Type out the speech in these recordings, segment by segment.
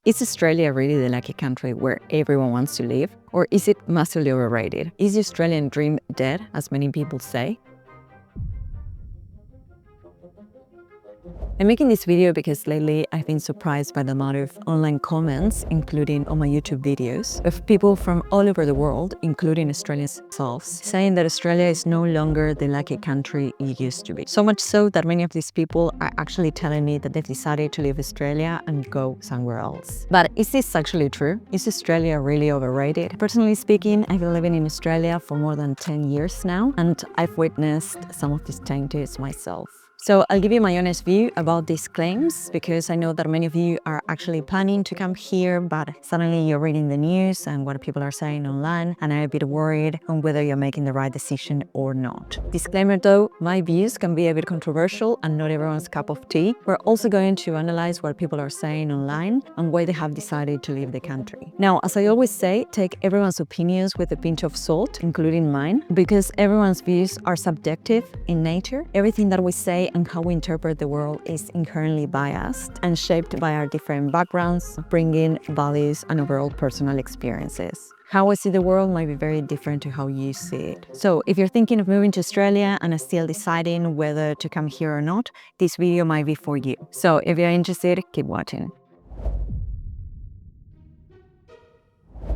Is Australia really the lucky country where everyone wants to live? Or is it massively overrated? Is the Australian dream dead, as many people say? I'm making this video because lately I've been surprised by the amount of online comments, including on my YouTube videos, of people from all over the world, including Australians themselves, saying that Australia is no longer the lucky country it used to be. So much so that many of these people are actually telling me that they've decided to leave Australia and go somewhere else. But is this actually true? Is Australia really overrated? Personally speaking, I've been living in Australia for more than 10 years now, and I've witnessed some of these changes myself. So I'll give you my honest view about these claims, because I know that many of you are actually planning to come here, but suddenly you're reading the news and what people are saying online, and I'm a bit worried on whether you're making the right decision or not. Disclaimer though, my views can be a bit controversial and not everyone's cup of tea. We're also going to analyze what people are saying online and why they have decided to leave the country. Now, as I always say, take everyone's opinions with a pinch of salt, including mine, because everyone's views are subjective in nature. Everything that we say and how we interpret the world is inherently biased and shaped by our different backgrounds, upbringing, values, and overall personal experiences. How I see the world might be very different to how you see it. So if you're thinking of moving to Australia and are still deciding whether to come here or not, this video might be for you. So if you're interested, keep watching.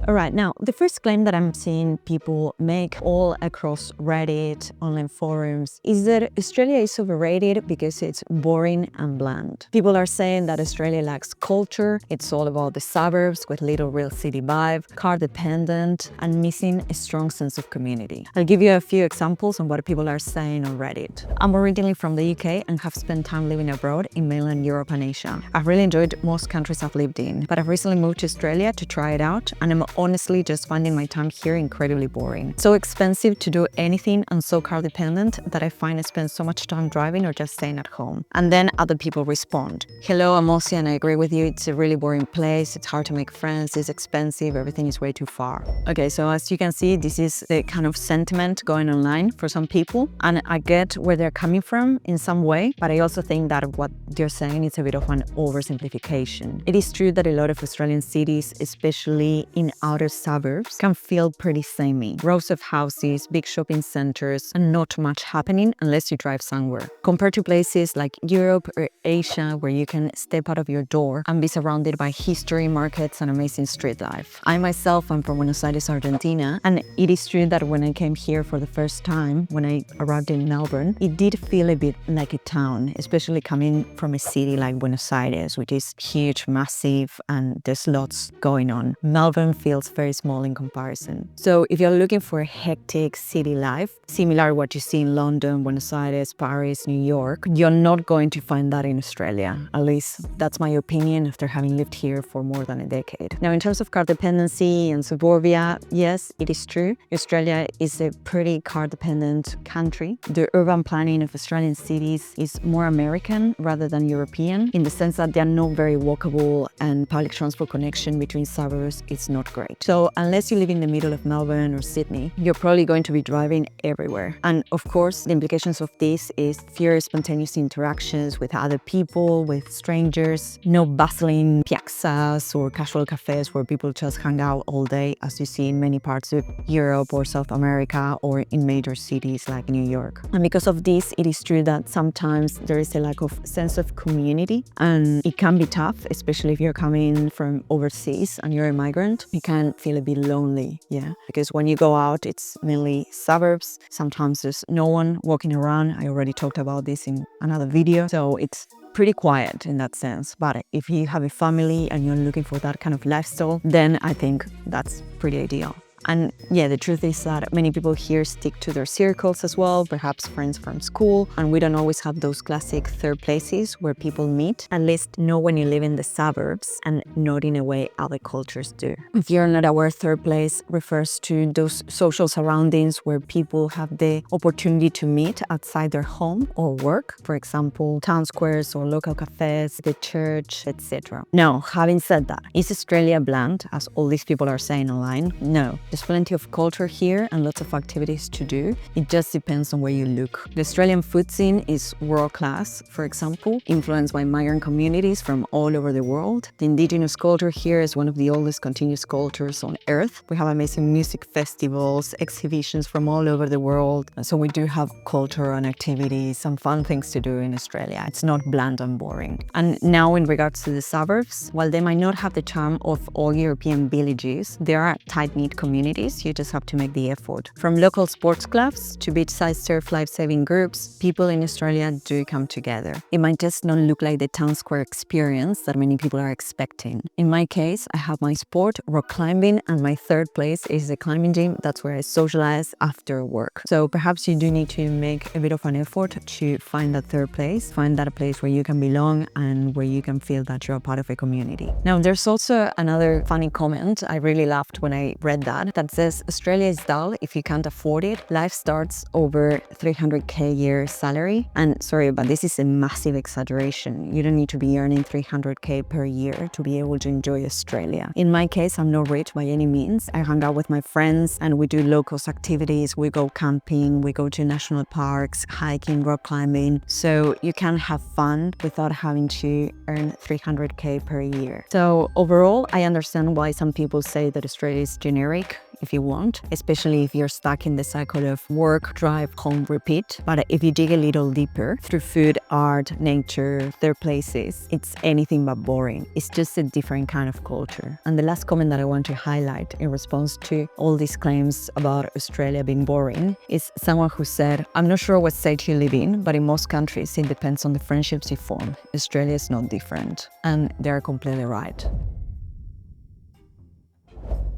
Alright, now the first claim that I'm seeing people make all across Reddit, online forums, is that Australia is overrated because it's boring and bland. People are saying that Australia lacks culture, it's all about the suburbs with little real city vibe, car dependent, and missing a strong sense of community. I'll give you a few examples on what people are saying on Reddit. I'm originally from the UK and have spent time living abroad in mainland Europe and Asia. I've really enjoyed most countries I've lived in, but I've recently moved to Australia to try it out, and I'm honestly just finding my time here incredibly boring. So expensive to do anything and so car dependent that I find I spend so much time driving or just staying at home. And then other people respond, "Hello, I'm Aussie and I agree with you, it's a really boring place, it's hard to make friends, it's expensive, everything is way too far." Okay, so as you can see, this is the kind of sentiment going online for some people, and I get where they're coming from in some way, but I also think that what they're saying is a bit of an oversimplification. It is true that a lot of Australian cities, especially in outer suburbs, can feel pretty samey. Rows of houses, big shopping centers, and not much happening unless you drive somewhere. Compared to places like Europe or Asia, where you can step out of your door and be surrounded by history, markets, and amazing street life. I myself am from Buenos Aires, Argentina, and it is true that when I came here for the first time, when I arrived in Melbourne, it did feel a bit like a town, especially coming from a city like Buenos Aires, which is huge, massive, and there's lots going on. Melbourne feels very small in comparison. So if you're looking for a hectic city life, similar to what you see in London, Buenos Aires, Paris, New York, you're not going to find that in Australia. At least that's my opinion after having lived here for more than a decade. Now, in terms of car dependency and suburbia, yes, it is true. Australia is a pretty car dependent country. The urban planning of Australian cities is more American rather than European, in the sense that they're not very walkable and public transport connection between suburbs is not great. So unless you live in the middle of Melbourne or Sydney, you're probably going to be driving everywhere. And of course, the implications of this is fewer spontaneous interactions with other people, with strangers, no bustling piazzas or casual cafes where people just hang out all day, as you see in many parts of Europe or South America or in major cities like New York. And because of this, it is true that sometimes there is a lack of sense of community, and it can be tough, especially if you're coming from overseas and you're a migrant. You can feel a bit lonely, yeah, because when you go out, it's mainly suburbs. Sometimes there's no one walking around. I already talked about this in another video, so it's pretty quiet in that sense. But if you have a family and you're looking for that kind of lifestyle, then I think that's pretty ideal. And yeah, the truth is that many people here stick to their circles as well, perhaps friends from school, and we don't always have those classic third places where people meet, at least not when you live in the suburbs and not in a way other cultures do. If you're not aware, third place refers to those social surroundings where people have the opportunity to meet outside their home or work, for example, town squares or local cafes, the church, etc. Now, having said that, is Australia bland, as all these people are saying online? No. There's plenty of culture here and lots of activities to do. It just depends on where you look. The Australian food scene is world-class, for example, influenced by migrant communities from all over the world. The indigenous culture here is one of the oldest continuous cultures on Earth. We have amazing music festivals, exhibitions from all over the world. So we do have culture and activities, some fun things to do in Australia. It's not bland and boring. And now in regards to the suburbs, while they might not have the charm of all European villages, there are tight-knit communities. You just have to make the effort. From local sports clubs to beachside surf life-saving groups, people in Australia do come together. It might just not look like the town square experience that many people are expecting. In my case, I have my sport, rock climbing, and my third place is the climbing gym. That's where I socialize after work. So perhaps you do need to make a bit of an effort to find that third place, find that place where you can belong and where you can feel that you're a part of a community. Now, there's also another funny comment I really laughed when I read that says, Australia is dull if you can't afford it. Life starts over 300k a year salary. And sorry, but this is a massive exaggeration. You don't need to be earning 300k per year to be able to enjoy Australia. In my case, I'm not rich by any means. I hang out with my friends and we do low-cost activities. We go camping, we go to national parks, hiking, rock climbing. So you can have fun without having to earn 300k per year. So overall, I understand why some people say that Australia is generic, if you want, especially if you're stuck in the cycle of work, drive, home, repeat. But if you dig a little deeper through food, art, nature, their places, it's anything but boring. It's just a different kind of culture. And the last comment that I want to highlight in response to all these claims about Australia being boring is someone who said, I'm not sure what state you live in, but in most countries, it depends on the friendships you form. Australia is not different. And they're completely right.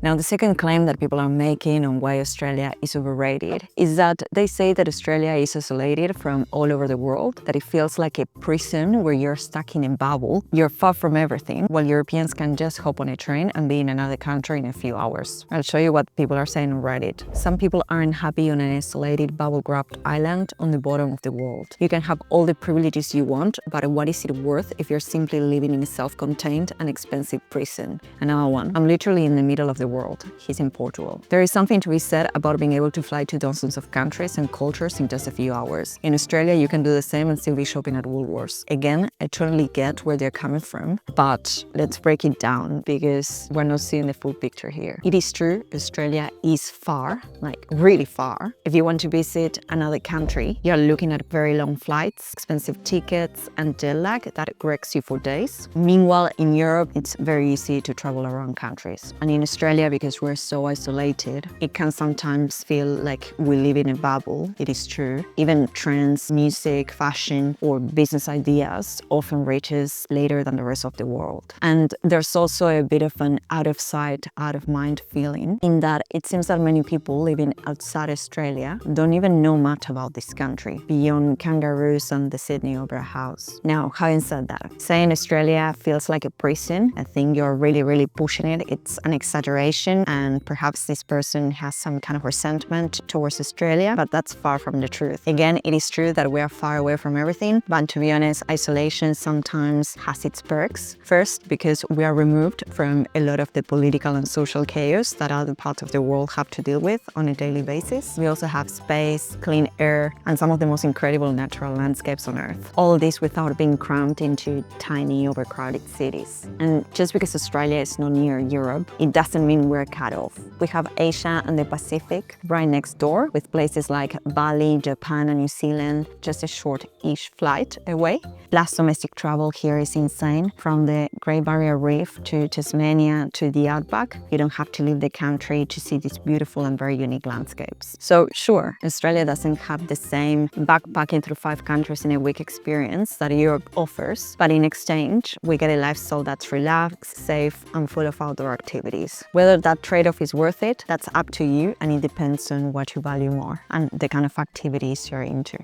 Now, the second claim that people are making on why Australia is overrated is that they say that Australia is isolated from all over the world, that it feels like a prison where you're stuck in a bubble, you're far from everything, while Europeans can just hop on a train and be in another country in a few hours. I'll show you what people are saying on Reddit. Some people aren't happy on an isolated bubble-wrapped island on the bottom of the world. You can have all the privileges you want, but what is it worth if you're simply living in a self-contained and expensive prison? Another one. I'm literally in the middle of the world. He's in Portugal. There is something to be said about being able to fly to dozens of countries and cultures in just a few hours. In Australia, you can do the same and still be shopping at Woolworths. Again, I totally get where they're coming from, but let's break it down because we're not seeing the full picture here. It is true, Australia is far, like really far. If you want to visit another country, you're looking at very long flights, expensive tickets, and jet lag that wrecks you for days. Meanwhile, in Europe, it's very easy to travel around countries. And in Australia, because we're so isolated, it can sometimes feel like we live in a bubble. It is true. Even trends, music, fashion, or business ideas often reaches later than the rest of the world. And there's also a bit of an out of sight, out of mind feeling in that it seems that many people living outside Australia don't even know much about this country beyond kangaroos and the Sydney Opera House. Now, having said that, saying Australia feels like a prison, I think you're really pushing it. It's an exaggeration, and perhaps this person has some kind of resentment towards Australia, but that's far from the truth. Again, it is true that we are far away from everything, but to be honest, isolation sometimes has its perks. First, because we are removed from a lot of the political and social chaos that other parts of the world have to deal with on a daily basis. We also have space, clean air, and some of the most incredible natural landscapes on Earth. All this without being crammed into tiny, overcrowded cities. And just because Australia is not near Europe, it doesn't mean we're cut off. We have Asia and the Pacific right next door, with places like Bali, Japan, and New Zealand just a short-ish flight away. Plus, domestic travel here is insane. From the Great Barrier Reef to Tasmania to the Outback, you don't have to leave the country to see these beautiful and very unique landscapes. So sure, Australia doesn't have the same backpacking through 5 countries in a week experience that Europe offers, but in exchange, we get a lifestyle that's relaxed, safe, and full of outdoor activities. Whether that trade-off is worth it, that's up to you, and it depends on what you value more and the kind of activities you're into.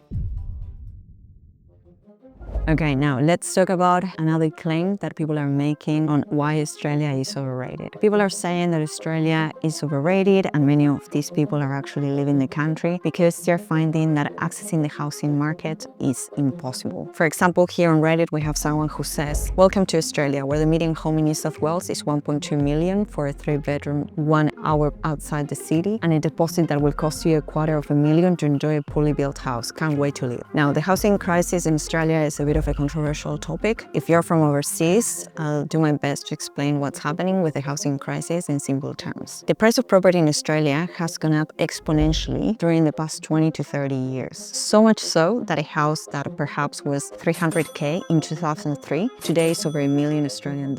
Okay, now let's talk about another claim that people are making on why Australia is overrated. People are saying that Australia is overrated, and many of these people are actually leaving the country because they're finding that accessing the housing market is impossible. For example, here on Reddit, we have someone who says, "Welcome to Australia, where the median home in New South Wales is 1.2 million for a 3-bedroom, 1 hour outside the city, and a deposit that will cost you $250,000 to enjoy a poorly built house. Can't wait to live." Now, the housing crisis in Australia is a bit of a controversial topic. If you're from overseas, I'll do my best to explain what's happening with the housing crisis in simple terms. The price of property in Australia has gone up exponentially during the past 20 to 30 years. So much so that a house that perhaps was 300K in 2003, today is over $1,000,000 Australian.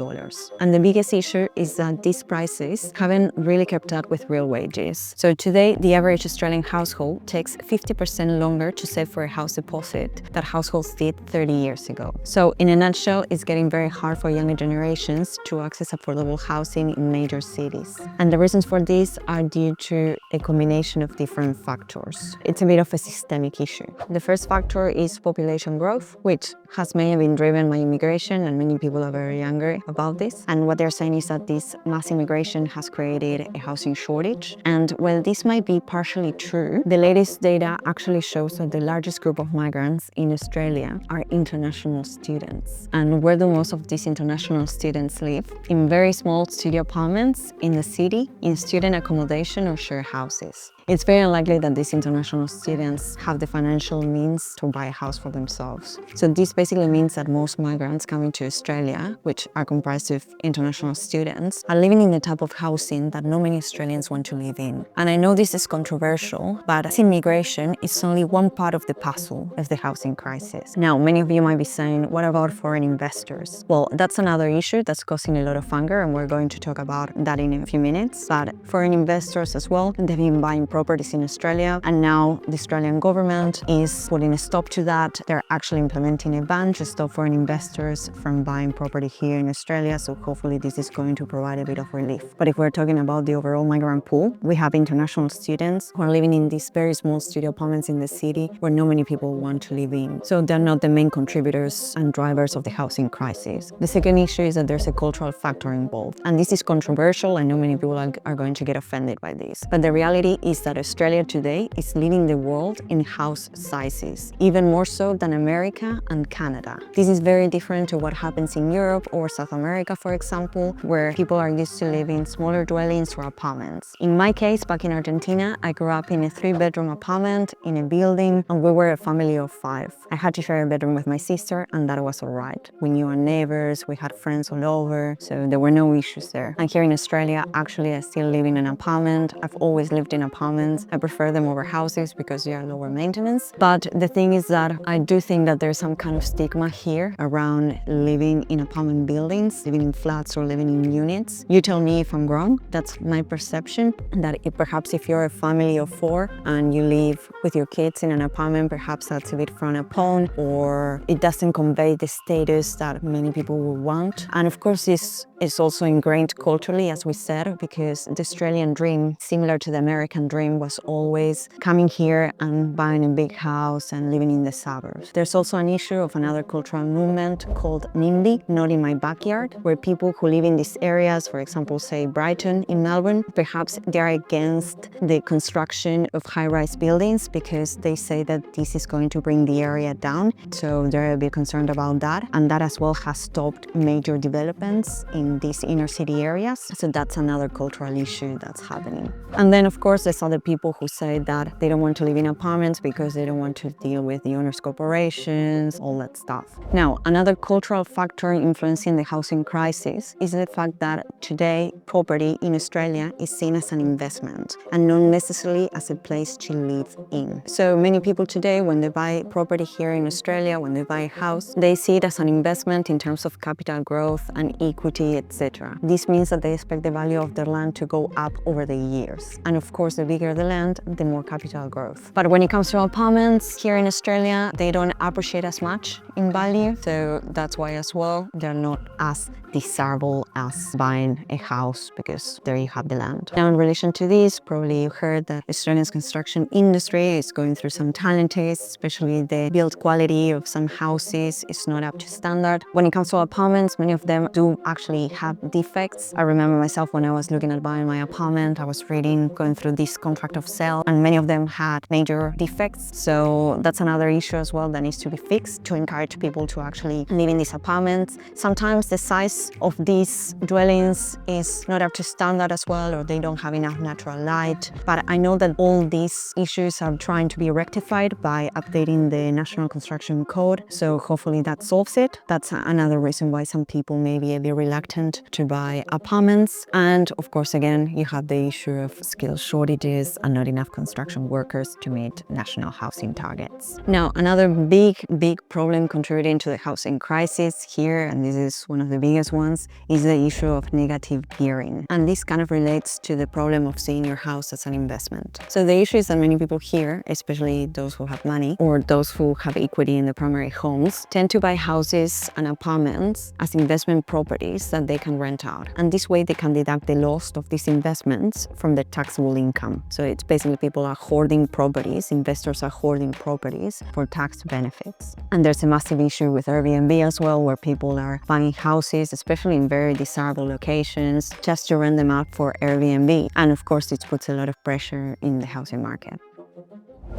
And the biggest issue is that these prices haven't really kept up with real wages. So today, the average Australian household takes 50% longer to save for a house deposit that households did 30 years ago. So in a nutshell, it's getting very hard for younger generations to access affordable housing in major cities. And the reasons for this are due to a combination of different factors. It's a bit of a systemic issue. The first factor is population growth, which has mainly been driven by immigration, and many people are very angry about this. And what they're saying is that this mass immigration has created a housing shortage. And while this might be partially true, the latest data actually shows that the largest group of migrants in Australia are international students. And where do most of these international students live? In very small studio apartments in the city, in student accommodation or share houses. It's very unlikely that these international students have the financial means to buy a house for themselves. So this basically means that most migrants coming to Australia, which are comprised of international students, are living in the type of housing that not many Australians want to live in. And I know this is controversial, but immigration is only one part of the puzzle of the housing crisis. Now, many of you might be saying, what about foreign investors? Well, that's another issue that's causing a lot of anger, and we're going to talk about that in a few minutes. But foreign investors as well, they've been buying properties in Australia, and now the Australian government is putting a stop to that. They're actually implementing a ban to stop foreign investors from buying property here in Australia, so hopefully this is going to provide a bit of relief. But if we're talking about the overall migrant pool, we have international students who are living in these very small studio apartments in the city where not many people want to live in. So they're not the main contributors and drivers of the housing crisis. The second issue is that there's a cultural factor involved, and this is controversial. I know many people are going to get offended by this, but the reality is that Australia today is leading the world in house sizes, even more so than America and Canada. This is very different to what happens in Europe or South America, for example, where people are used to living in smaller dwellings or apartments. In my case, back in Argentina, I grew up in a 3-bedroom apartment in a building, and we were a family of 5. I had to share a bedroom with my sister, and that was all right. We knew our neighbors, we had friends all over, so there were no issues there. And here in Australia, actually, I still live in an apartment. I've always lived in apartments. I prefer them over houses because they are lower maintenance. But the thing is that I do think that there's some kind of stigma here around living in apartment buildings, living in flats or living in units. You tell me if I'm wrong. That's my perception, that perhaps if you're a family of 4 and you live with your kids in an apartment, perhaps that's a bit frowned upon, or it doesn't convey the status that many people would want. And of course, this is also ingrained culturally, as we said, because the Australian dream, similar to the American dream, was always coming here and buying a big house and living in the suburbs. There's also an issue of another cultural movement called NIMBY, not in my backyard, where people who live in these areas, for example, say Brighton in Melbourne, perhaps they're against the construction of high-rise buildings because they say that this is going to bring the area down. So they're a bit concerned about that. And that as well has stopped major developments in these inner city areas. So that's another cultural issue that's happening. And then of course there's other people who say that they don't want to live in apartments because they don't want to deal with the owners' corporations, all that stuff. Now, another cultural factor influencing the housing crisis is the fact that today property in Australia is seen as an investment and not necessarily as a place to live in. So many people today, when they buy property here in Australia, when they buy a house, they see it as an investment in terms of capital growth and equity, etc. This means that they expect the value of their land to go up over the years. And of course, the bigger the land, the more capital growth. But when it comes to apartments here in Australia, they don't appreciate as much in value. So that's why as well, they're not as desirable as buying a house because there you have the land. Now, in relation to this, probably you heard that Australia's construction industry is going through some challenges, especially the build quality of some houses is not up to standard. When it comes to apartments, many of them do actually have defects. I remember myself when I was looking at buying my apartment, I was going through this contract of sale, and many of them had major defects. So that's another issue as well that needs to be fixed to encourage people to actually live in these apartments. Sometimes the size of these dwellings is not up to standard as well, or they don't have enough natural light. But I know that all these issues are trying to be rectified by updating the National Construction Code. So hopefully that solves it. That's another reason why some people may be a bit reluctant to buy apartments. And of course, again, you have the issue of skill shortages and not enough construction workers to meet national housing targets. Now, another big problem contributing to the housing crisis here, and this is one of the biggest ones, is the issue of negative gearing. And this kind of relates to the problem of seeing your house as an investment. So the issue is that many people here, especially those who have money or those who have equity in the primary homes, tend to buy houses and apartments as investment properties that they can rent out. And this way they can deduct the loss of these investments from their taxable income. So it's basically people are hoarding properties, investors are hoarding properties for tax benefits. And there's a massive issue with Airbnb as well, where people are buying houses, especially in very desirable locations, just to rent them out for Airbnb. And of course, it puts a lot of pressure in the housing market.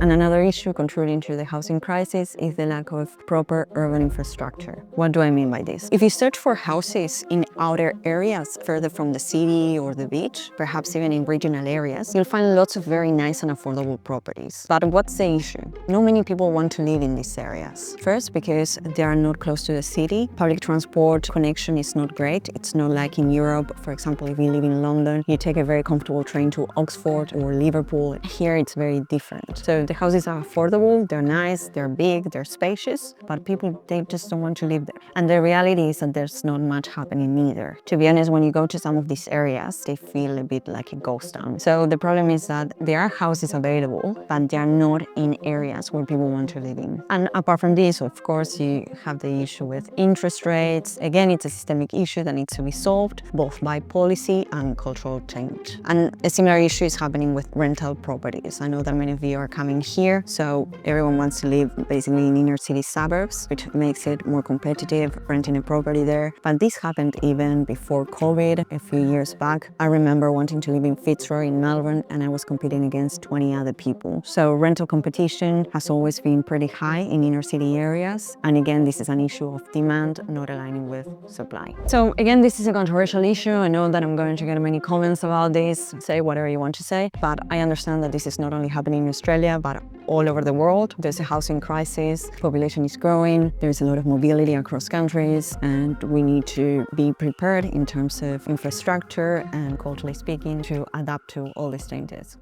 And another issue contributing to the housing crisis is the lack of proper urban infrastructure. What do I mean by this? If you search for houses in outer areas further from the city or the beach, perhaps even in regional areas, you'll find lots of very nice and affordable properties. But what's the issue? Not many people want to live in these areas. First, because they are not close to the city. Public transport connection is not great. It's not like in Europe. For example, if you live in London, you take a very comfortable train to Oxford or Liverpool. Here, it's very different. So the houses are affordable, they're nice, they're big, they're spacious, but people, they just don't want to live there. And the reality is that there's not much happening either. To be honest, when you go to some of these areas, they feel a bit like a ghost town. So the problem is that there are houses available, but they are not in areas where people want to live in. And apart from this, of course, you have the issue with interest rates. Again, it's a systemic issue that needs to be solved, both by policy and cultural change. And a similar issue is happening with rental properties. I know that many of you are coming here, so everyone wants to live basically in inner city suburbs, which makes it more competitive renting a property there. But this happened even before COVID, a few years back. I remember wanting to live in Fitzroy in Melbourne, and I was competing against 20 other people. So rental competition has always been pretty high in inner city areas. And again, this is an issue of demand not aligning with supply. So again, this is a controversial issue. I know that I'm going to get many comments about this. Say whatever you want to say, but I understand that this is not only happening in Australia, but all over the world. There's a housing crisis, population is growing, there's a lot of mobility across countries, and we need to be prepared in terms of infrastructure and culturally speaking to adapt to all these changes.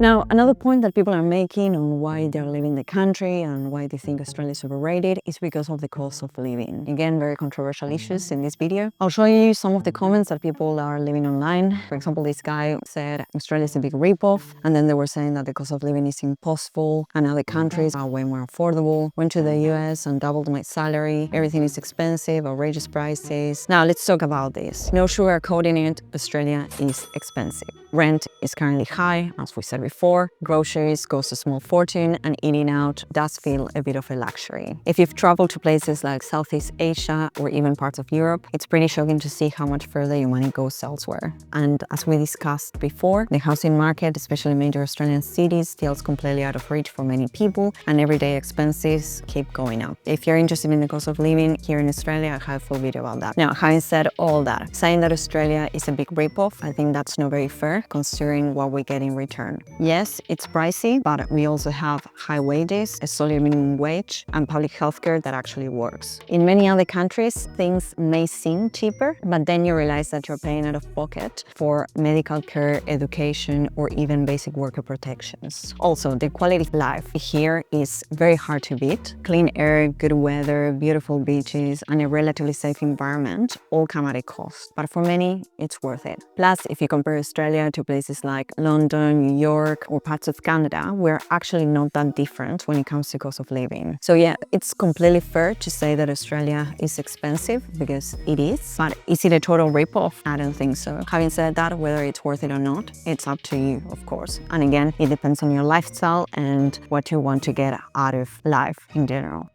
Now, another point that people are making on why they're leaving the country and why they think Australia is overrated is because of the cost of living. Again, very controversial issues in this video. I'll show you some of the comments that people are leaving online. For example, this guy said Australia is a big ripoff, and then they were saying that the cost of living is impossible and other countries are way more affordable. Went to the US and doubled my salary. Everything is expensive, outrageous prices. Now, let's talk about this. No sugarcoating it, Australia is expensive. Rent is currently high, as we said before. Groceries cost a small fortune, and eating out does feel a bit of a luxury. If you've traveled to places like Southeast Asia or even parts of Europe, it's pretty shocking to see how much further your money goes elsewhere. And as we discussed before, the housing market, especially major Australian cities, feels completely out of reach for many people, and everyday expenses keep going up. If you're interested in the cost of living here in Australia, I have a full video about that. Now, having said all that, saying that Australia is a big ripoff, I think that's not very fair considering what we get in return. Yes, it's pricey, but we also have high wages, a solid minimum wage, and public healthcare that actually works. In many other countries, things may seem cheaper, but then you realize that you're paying out of pocket for medical care, education, or even basic worker protections. Also, the quality of life here is very hard to beat. Clean air, good weather, beautiful beaches, and a relatively safe environment all come at a cost. But for many, it's worth it. Plus, if you compare Australia to places like London, New York, York or parts of Canada, we're actually not that different when it comes to cost of living. So yeah, it's completely fair to say that Australia is expensive, because it is, but is it a total rip-off? I don't think so. Having said that, whether it's worth it or not, it's up to you, of course. And again, it depends on your lifestyle and what you want to get out of life in general.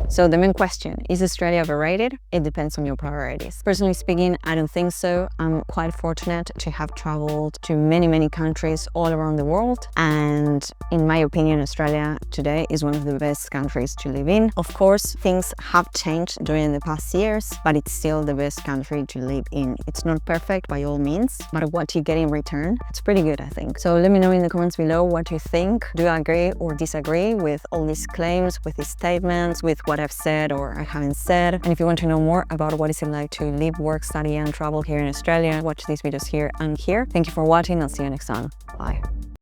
So the main question, is Australia overrated? It depends on your priorities. Personally speaking, I don't think so. I'm quite fortunate to have traveled to many countries all around the world. And in my opinion, Australia today is one of the best countries to live in. Of course, things have changed during the past years, but it's still the best country to live in. It's not perfect by all means, but what you get in return, it's pretty good, I think. So let me know in the comments below what you think. Do you agree or disagree with all these claims, with these statements, with what I've said or I haven't said? And if you want to know more about what is it like to live, work, study and travel here in Australia, watch these videos here and here. Thank you for watching. I'll see you next time. Bye.